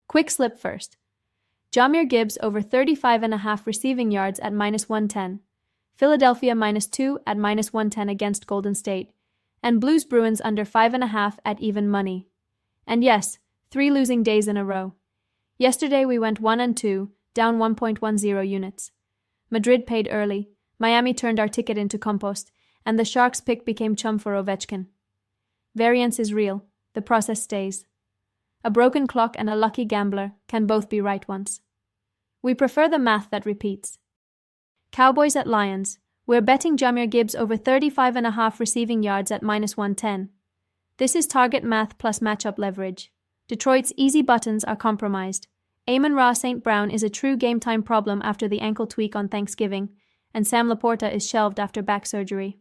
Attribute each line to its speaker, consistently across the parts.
Speaker 1: Quick slip first. Jahmyr Gibbs over 35.5 receiving yards at -110. Philadelphia -2 at -110 against Golden State. And Blues Bruins under 5.5 at even money. And yes, 3 losing days in a row. Yesterday we went 1-2, down 1.10 units. Madrid paid early, Miami turned our ticket into compost, and the Sharks' pick became chum for Ovechkin. Variance is real, the process stays. A broken clock and a lucky gambler can both be right once. We prefer the math that repeats. Cowboys at Lions. We're betting Jahmyr Gibbs over 35.5 receiving yards at -110. This is target math plus matchup leverage. Detroit's easy buttons are compromised. Amon-Ra St. Brown is a true game-time problem after the ankle tweak on Thanksgiving, and Sam LaPorta is shelved after back surgery.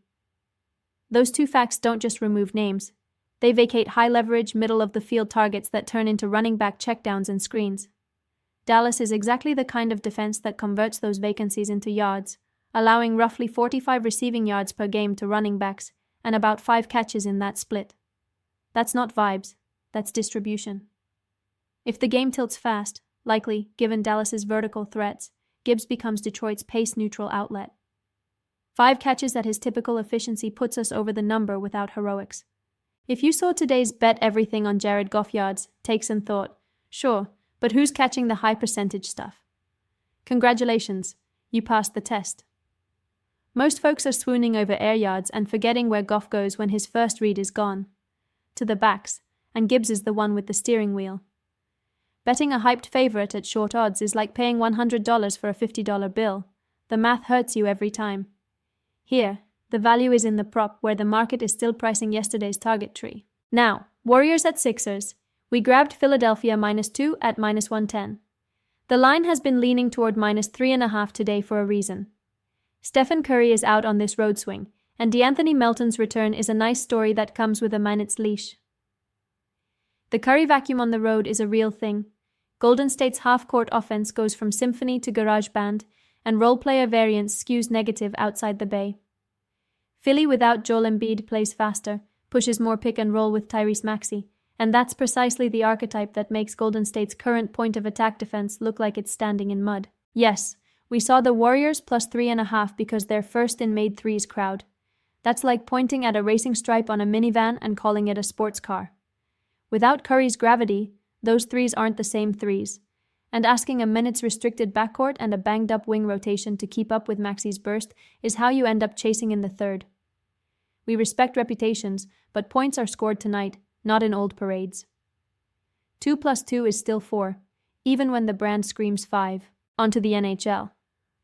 Speaker 1: Those two facts don't just remove names. They vacate high-leverage, middle-of-the-field targets that turn into running back checkdowns and screens. Dallas is exactly the kind of defense that converts those vacancies into yards, allowing roughly 45 receiving yards per game to running backs and about 5 catches in that split. That's not vibes, that's distribution. If the game tilts fast, likely, given Dallas's vertical threats, Gibbs becomes Detroit's pace-neutral outlet. 5 catches at his typical efficiency puts us over the number without heroics. If you saw today's bet everything on Jared Goff yards, takes and thought, sure, but who's catching the high percentage stuff? Congratulations, you passed the test. Most folks are swooning over air yards and forgetting where Goff goes when his first read is gone. To the backs, and Gibbs is the one with the steering wheel. Betting a hyped favorite at short odds is like paying $100 for a $50 bill. The math hurts you every time. Here, the value is in the prop where the market is still pricing yesterday's target tree. Now, Warriors at Sixers. We grabbed Philadelphia -2 at -110. The line has been leaning toward -3.5 today for a reason. Stephen Curry is out on this road swing, and DeAnthony Melton's return is a nice story that comes with a minute's leash. The Curry vacuum on the road is a real thing. Golden State's half-court offense goes from symphony to garage band, and role-player variance skews negative outside the Bay. Philly without Joel Embiid plays faster, pushes more pick and roll with Tyrese Maxey, and that's precisely the archetype that makes Golden State's current point-of-attack defense look like it's standing in mud. Yes, we saw the Warriors +3.5 because they're first in made threes crowd. That's like pointing at a racing stripe on a minivan and calling it a sports car. Without Curry's gravity, those threes aren't the same threes, and asking a minute's restricted backcourt and a banged-up wing rotation to keep up with Maxey's burst is how you end up chasing in the third. We respect reputations, but points are scored tonight, not in old parades. 2 + 2 is still 4, even when the brand screams 5. Onto the NHL.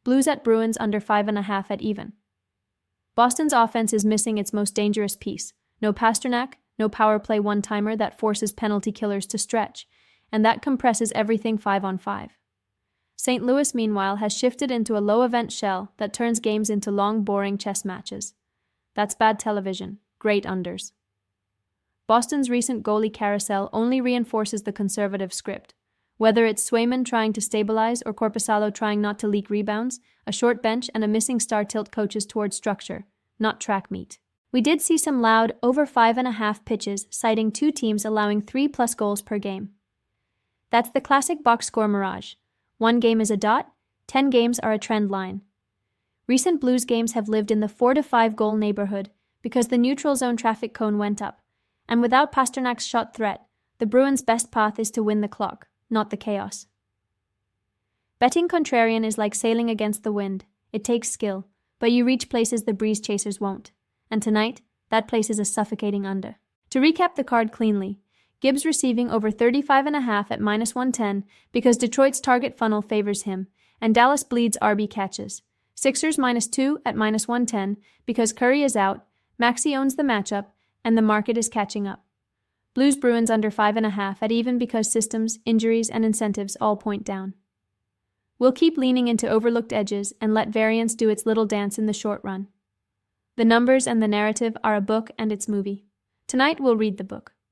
Speaker 1: Blues at Bruins under 5.5 at even. Boston's offense is missing its most dangerous piece. No Pasternak, no power play one-timer that forces penalty killers to stretch, and that compresses everything 5-on-5. St. Louis, meanwhile, has shifted into a low-event shell that turns games into long, boring chess matches. That's bad television, great unders. Boston's recent goalie carousel only reinforces the conservative script. Whether it's Swayman trying to stabilize or Korpisalo trying not to leak rebounds, a short bench and a missing star tilt coaches towards structure, not track meet. We did see some loud, over 5.5 pitches, citing 2 teams allowing 3+ goals per game. That's the classic box score mirage. 1 game is a dot, 10 games are a trend line. Recent Blues games have lived in the 4 to 5 goal neighborhood because the neutral zone traffic cone went up, and without Pasternak's shot threat, the Bruins' best path is to win the clock, not the chaos. Betting contrarian is like sailing against the wind. It takes skill, but you reach places the breeze chasers won't. And tonight, that place is a suffocating under. To recap the card cleanly, Gibbs receiving over 35.5 at -110 because Detroit's target funnel favors him, and Dallas bleeds RB catches. Sixers -2 at -110 because Curry is out, Maxey owns the matchup, and the market is catching up. Blues Bruins under 5.5 at even because systems, injuries, and incentives all point down. We'll keep leaning into overlooked edges and let variance do its little dance in the short run. The numbers and the narrative are a book and its movie. Tonight we'll read the book.